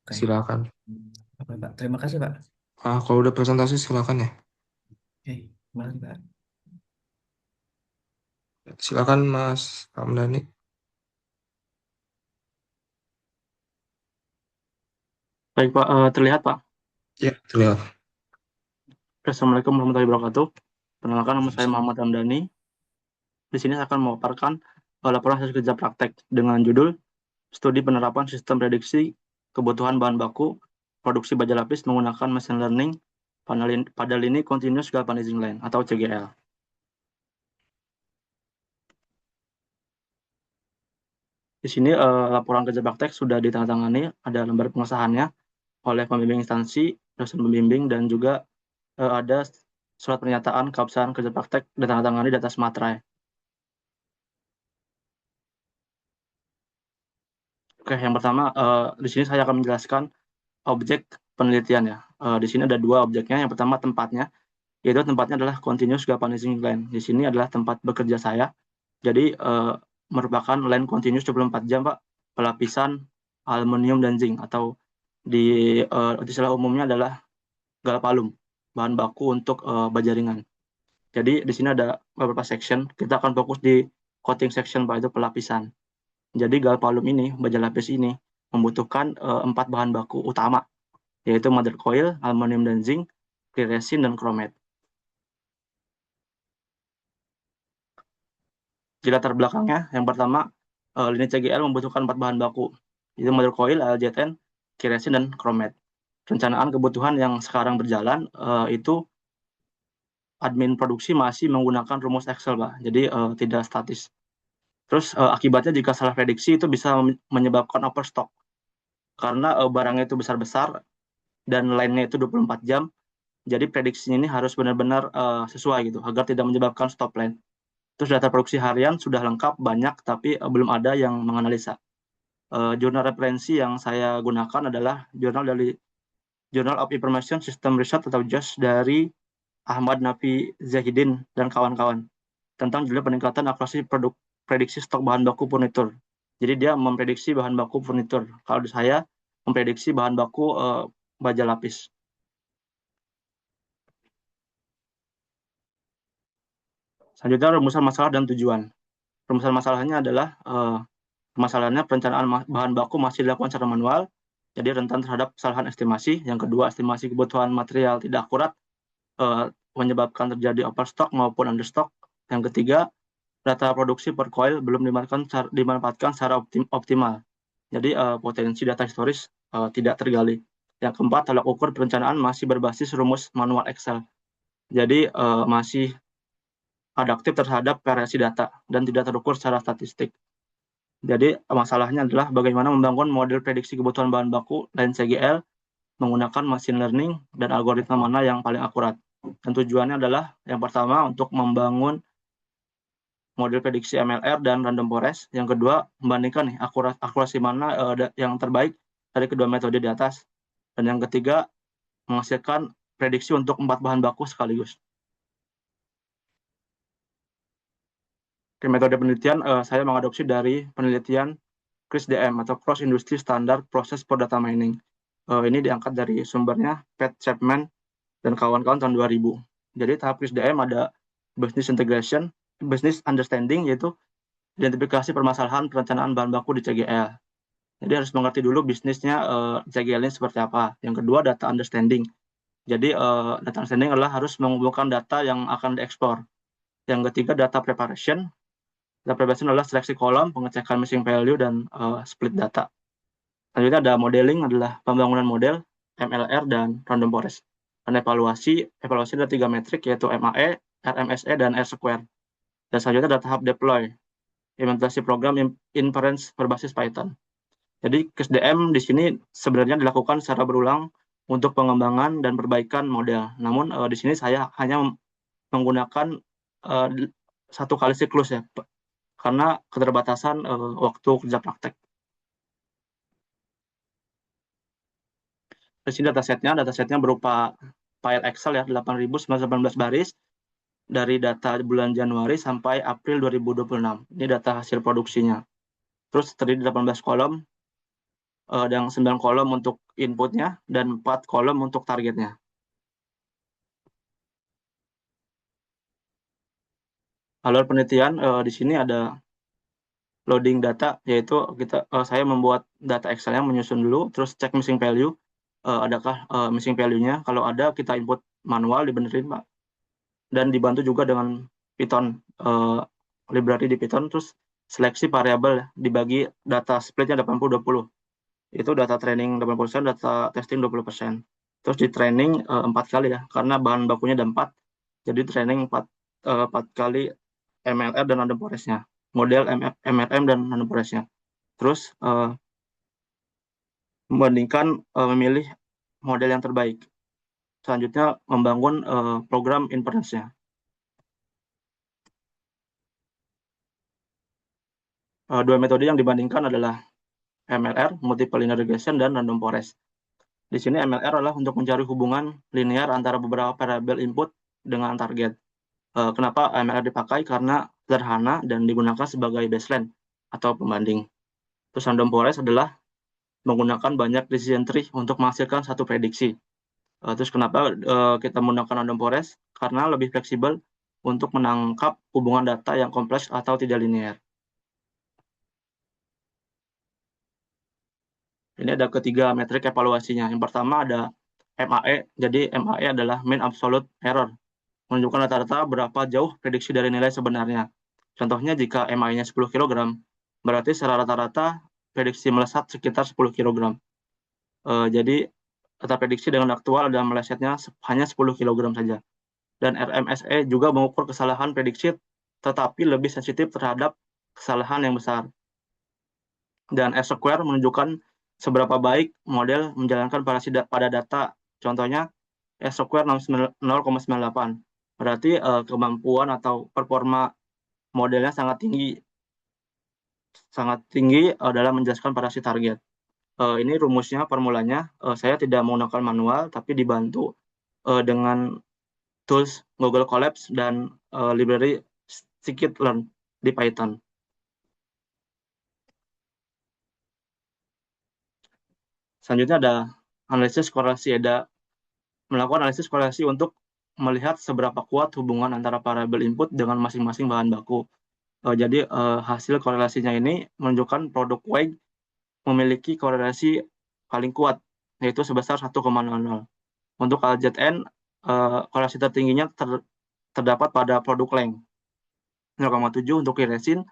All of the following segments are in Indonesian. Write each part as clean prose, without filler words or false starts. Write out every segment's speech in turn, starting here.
Oke. Silakan. Oke, Pak. Terima kasih, Pak. Kalau udah presentasi silakan ya. Oke, terima kasih, Pak. Silakan Mas Ramdhani. Baik Pak, terlihat Pak. Ya, terlihat. Assalamualaikum warahmatullahi wabarakatuh. Perkenalkan, nama saya Muhammad Ramdhani. Di sini saya akan memaparkan laporan hasil kerja praktek dengan judul Studi Penerapan Sistem Prediksi Kebutuhan Bahan Baku Produksi Baja Lapis Menggunakan Machine Learning pada Lini Continuous Galvanizing Line atau CGL. Di sini laporan kerja praktek sudah ditandatangani, ada lembar pengesahannya oleh pembimbing instansi, dosen pembimbing, dan juga ada surat pernyataan keabsahan kerja praktek ditandatangani di atas materai. Oke, yang pertama di sini saya akan menjelaskan objek penelitian ya. Di sini ada dua objeknya. Yang pertama tempatnya, yaitu tempatnya adalah Continuous Galvanizing Line. Di sini adalah tempat bekerja saya. Jadi merupakan line continuous 24 jam, Pak. Pelapisan aluminium dan zinc atau di istilah umumnya adalah galvalum, bahan baku untuk baja ringan. Jadi di sini ada beberapa section. Kita akan fokus di coating section, Pak, itu pelapisan. Jadi galvalum ini, baja lapis ini membutuhkan 4 bahan baku utama, yaitu mother coil, aluminium dan zinc, clear resin, dan chromate. Di latar belakangnya, yang pertama, lini CGL membutuhkan 4 bahan baku, yaitu mother coil, ALZN, clear resin, dan chromate. Rencanaan kebutuhan yang sekarang berjalan itu admin produksi masih menggunakan rumus Excel, Pak. Jadi tidak statis. Terus akibatnya jika salah prediksi itu bisa menyebabkan overstock. Karena barangnya itu besar-besar dan line-nya itu 24 jam, jadi prediksinya ini harus benar-benar sesuai gitu, agar tidak menyebabkan stop line. Terus data produksi harian sudah lengkap, banyak, tapi belum ada yang menganalisa. Jurnal referensi yang saya gunakan adalah jurnal dari Journal of Information System Research atau JOS dari Ahmad Nafi Zahidin dan kawan-kawan tentang judul peningkatan akurasi prediksi stok bahan baku furnitur. Jadi dia memprediksi bahan baku furnitur. Kalau di saya memprediksi bahan baku baja lapis. Selanjutnya rumusan masalah dan tujuan. Rumusan masalahnya adalah permasalahannya perencanaan bahan baku masih dilakukan secara manual, jadi rentan terhadap kesalahan estimasi. Yang kedua, estimasi kebutuhan material tidak akurat, menyebabkan terjadi overstock maupun understock. Yang ketiga, data produksi per coil belum dimanfaatkan secara optimal. Jadi potensi data historis tidak tergali. Yang keempat, tolak ukur perencanaan masih berbasis rumus manual Excel. Jadi masih adaptif terhadap variasi data dan tidak terukur secara statistik. Jadi masalahnya adalah bagaimana membangun model prediksi kebutuhan bahan baku dan CGL menggunakan machine learning dan algoritma mana yang paling akurat. Dan tujuannya adalah yang pertama untuk membangun model prediksi MLR dan random forest. Yang kedua, membandingkan nih akurasi mana yang terbaik dari kedua metode di atas. Dan yang ketiga, menghasilkan prediksi untuk 4 bahan baku sekaligus. Di metode penelitian, saya mengadopsi dari penelitian CRISDM atau Cross Industry Standard Process for Data Mining. Ini diangkat dari sumbernya Pat Chapman dan kawan-kawan tahun 2000. Jadi tahap CRISDM ada Business Integration, Business Understanding, yaitu identifikasi permasalahan perencanaan bahan baku di CGL. Jadi harus mengerti dulu bisnisnya CGL ini seperti apa. Yang kedua, data understanding. Jadi data understanding adalah harus mengumpulkan data yang akan diekspor. Yang ketiga, data preparation. Data preparation adalah seleksi kolom, pengecekan missing value, dan split data. Selanjutnya ada modeling, adalah pembangunan model, MLR, dan random forest. Dan evaluasi ada 3 metrik, yaitu MAE, RMSE, dan R-square. Dan selanjutnya ada tahap deploy, implementasi program inference berbasis Python. Jadi KSDM di sini sebenarnya dilakukan secara berulang untuk pengembangan dan perbaikan model. Namun di sini saya hanya menggunakan satu kali siklus ya, karena keterbatasan waktu kerja praktek. Di sini datasetnya berupa file Excel ya, 8.918 baris dari data bulan Januari sampai April 2026. Ini data hasil produksinya. Terus terdiri 18 kolom, dan 9 kolom untuk inputnya dan 4 kolom untuk targetnya. Alur penelitian di sini ada loading data, yaitu saya membuat data Excel yang menyusun dulu, terus cek missing value, adakah missing value-nya. Kalau ada, kita input manual, dibenerin, Pak. Dan dibantu juga dengan Python, library di Python, terus seleksi variabel, dibagi data splitnya 80-20. Itu data training 80%, data testing 20%. Terus di training 4 kali ya, karena bahan bakunya ada 4, jadi training 4 kali MLR dan random forest-nya, model MLM dan random forest-nya. Terus membandingkan, memilih model yang terbaik. Selanjutnya membangun program inference-nya. Dua metode yang dibandingkan adalah MLR, multiple linear regression, dan random forest. Di sini MLR adalah untuk mencari hubungan linear antara beberapa variabel input dengan target. Kenapa MLR dipakai? Karena sederhana dan digunakan sebagai baseline atau pembanding. Terus random forest adalah menggunakan banyak decision tree untuk menghasilkan satu prediksi. Terus kenapa kita menggunakan random forest? Karena lebih fleksibel untuk menangkap hubungan data yang kompleks atau tidak linear. Ini ada ketiga metrik evaluasinya. Yang pertama ada MAE. Jadi MAE adalah mean absolute error, menunjukkan rata-rata berapa jauh prediksi dari nilai sebenarnya. Contohnya jika MAE-nya 10 kg, berarti secara rata-rata prediksi melesat sekitar 10 kg. Jadi data prediksi dengan aktual dan melesetnya hanya 10 kg saja. Dan RMSE juga mengukur kesalahan prediksi, tetapi lebih sensitif terhadap kesalahan yang besar. Dan R-square menunjukkan seberapa baik model menjalankan pada data. Contohnya R-square 0,98. Berarti kemampuan atau performa modelnya sangat tinggi dalam menjelaskan pada si target. Ini rumusnya, formulanya. Saya tidak menggunakan manual, tapi dibantu dengan tools Google Colabs dan library scikit-learn di Python. Selanjutnya ada analisis korelasi. Melakukan analisis korelasi untuk melihat seberapa kuat hubungan antara variabel input dengan masing-masing bahan baku. Jadi hasil korelasinya ini menunjukkan produk WEG memiliki korelasi paling kuat, yaitu sebesar 1,00. Untuk LZN, korelasi tertingginya terdapat pada produk length 0,7. Untuk resin,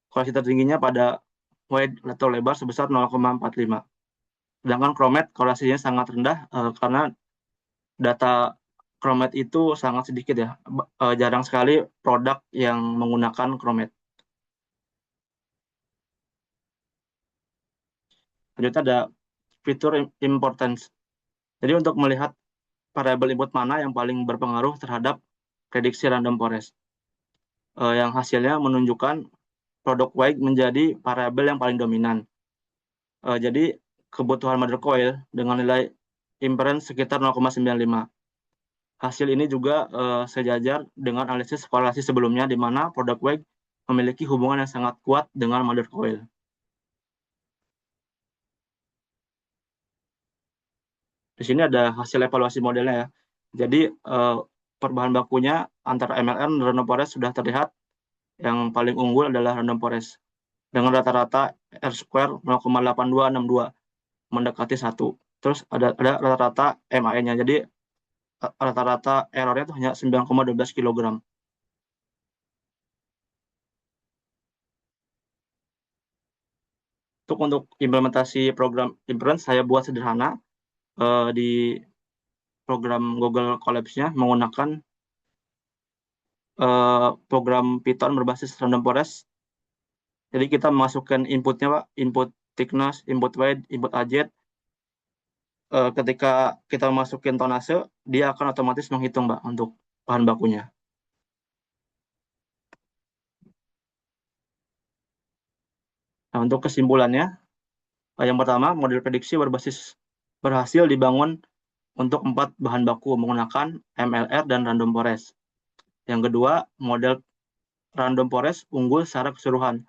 korelasi tertingginya pada wide atau lebar sebesar 0,45. Sedangkan Chromat korelasinya sangat rendah karena data Chromat itu sangat sedikit ya. Jarang sekali produk yang menggunakan Chromat. Selanjutnya ada fitur importance. Jadi untuk melihat variabel input mana yang paling berpengaruh terhadap prediksi random forest. Yang hasilnya menunjukkan produk WEG menjadi variabel yang paling dominan. Jadi kebutuhan mother coil dengan nilai inference sekitar 0,95. Hasil ini juga sejajar dengan analisis korelasi sebelumnya, di mana produk WEG memiliki hubungan yang sangat kuat dengan mother coil. Di sini ada hasil evaluasi modelnya ya. Jadi perbahan bakunya antara MLM dan random forest sudah terlihat. Yang paling unggul adalah random forest dengan rata-rata R-square 0,8262, mendekati 1. Terus ada rata-rata MAE-nya. Jadi rata-rata errornya itu hanya 9,12 kg. Untuk implementasi program inference saya buat sederhana di program Google Colabs-nya menggunakan program Python berbasis random forest. Jadi kita masukkan inputnya, Pak, input thickness, input weight, input AZ. Ketika kita masukin tonase, dia akan otomatis menghitung, Pak, untuk bahan bakunya. Nah, untuk kesimpulannya, yang pertama, model prediksi berhasil dibangun untuk 4 bahan baku menggunakan MLR dan random forest. Yang kedua, model random forest unggul secara keseluruhan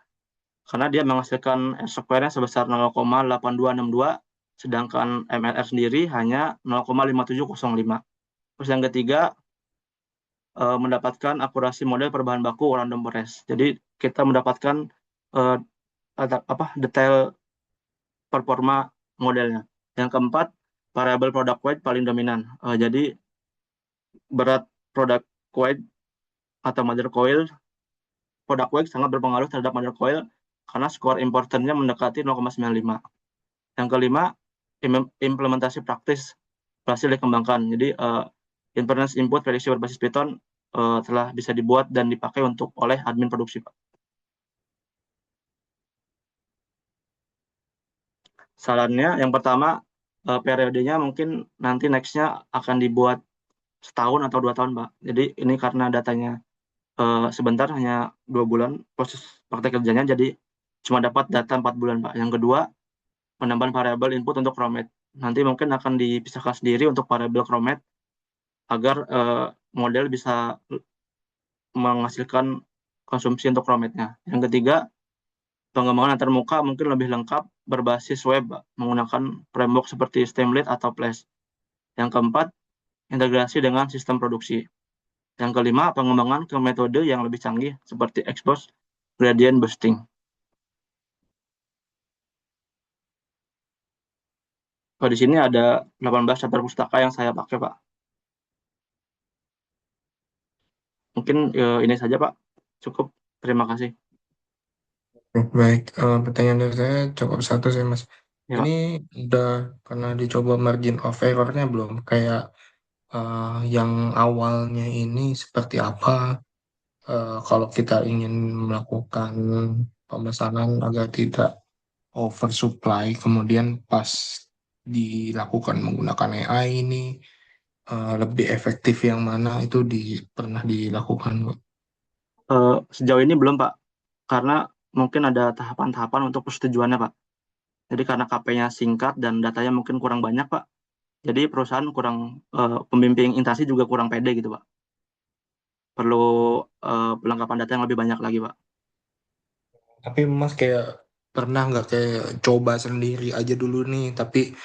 karena dia menghasilkan R-square-nya sebesar 0,8262 sedangkan MLR sendiri hanya 0,5705. Terus yang ketiga, mendapatkan akurasi model per bahan baku random forest. Jadi kita mendapatkan uh, detail performa modelnya. Yang keempat, variable product weight paling dominan. Jadi berat product weight atau mother coil, product weight sangat berpengaruh terhadap mother coil karena skor importernya mendekati 0,95. Yang kelima, implementasi praktis berhasil dikembangkan. Jadi inference input prediksi berbasis Python telah bisa dibuat dan dipakai oleh admin produksi, Pak. Sarannya yang pertama, periodenya mungkin nanti next-nya akan dibuat setahun atau 2 tahun, Pak. Jadi ini karena datanya sebentar, hanya 2 bulan proses praktek kerjanya, jadi cuma dapat data 4 bulan, Pak. Yang kedua, penambahan variabel input untuk Chromet. Nanti mungkin akan dipisahkan sendiri untuk variabel Chromet agar model bisa menghasilkan konsumsi untuk Chrometnya. Yang ketiga, pengembangan antarmuka mungkin lebih lengkap berbasis web, Pak, menggunakan framework seperti Streamlit atau Flash. Yang keempat, integrasi dengan sistem produksi. Yang kelima, pengembangan ke metode yang lebih canggih seperti expose gradient boosting. Di sini ada 18 chapter pustaka yang saya pakai, Pak. Mungkin ini saja, Pak. Cukup. Terima kasih. Baik, pertanyaan dari saya cukup satu sih Mas. Ya, Ini Pak. udah pernah dicoba margin of error-nya belum? Kayak yang awalnya ini seperti apa? Kalau kita ingin melakukan pemesanan agar tidak oversupply, kemudian pas dilakukan menggunakan AI ini lebih efektif yang mana itu pernah dilakukan, Bu? Sejauh ini belum, Pak. Karena mungkin ada tahapan-tahapan untuk persetujuannya, Pak. Jadi karena KP-nya singkat dan datanya mungkin kurang banyak, Pak. Jadi perusahaan kurang, pembimbing intasi juga kurang pede gitu, Pak. Perlu pelengkapan data yang lebih banyak lagi, Pak. Tapi Mas kayak pernah nggak kayak coba sendiri aja dulu nih, tapi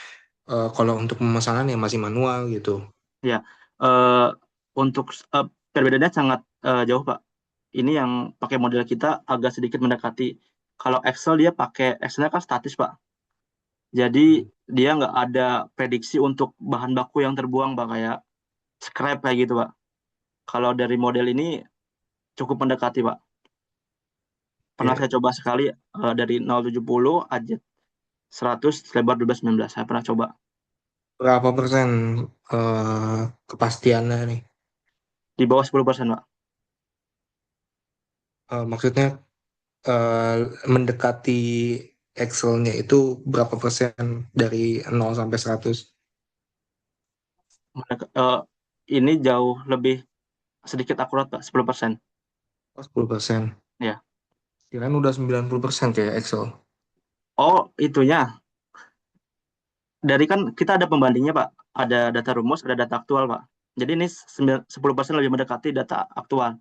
kalau untuk pemesanan ya masih manual gitu. Ya, eh, untuk perbedaannya sangat jauh, Pak. Ini yang pakai model kita agak sedikit mendekati. Kalau Excel dia pakai Excelnya kan statis, Pak. Jadi dia nggak ada prediksi untuk bahan baku yang terbuang, Pak, kayak scrap kayak gitu, Pak. Kalau dari model ini cukup mendekati, Pak. Pernah Ya, saya coba sekali dari 0,70 aja 100 lebar 12,19. Saya pernah coba. berapa persen kepastiannya nih? Di bawah 10%, Pak. Maksudnya eh, mendekati Excel-nya itu berapa persen dari 0 sampai 100? Ini jauh lebih sedikit akurat, Pak, 10%. Oh, 10%. Ya. Kirain udah 90% kayak Excel. Oh, itunya. Dari kan kita ada pembandingnya, Pak. Ada data rumus, ada data aktual, Pak. Jadi ini 10% lebih mendekati data aktual.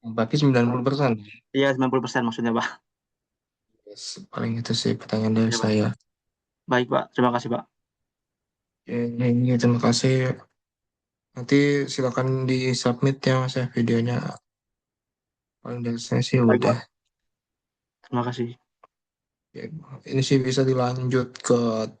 Berarti 90%. Iya, 90% maksudnya, Pak. Yes, paling itu sih pertanyaan dari Ya, Pak. saya. Baik, Pak. Terima kasih, Pak. Ini terima kasih. Nanti silakan di-submit ya Mas ya videonya. Paling dari saya sih Baik, udah. Pak. Terima kasih. Ya, ini sih bisa dilanjut ke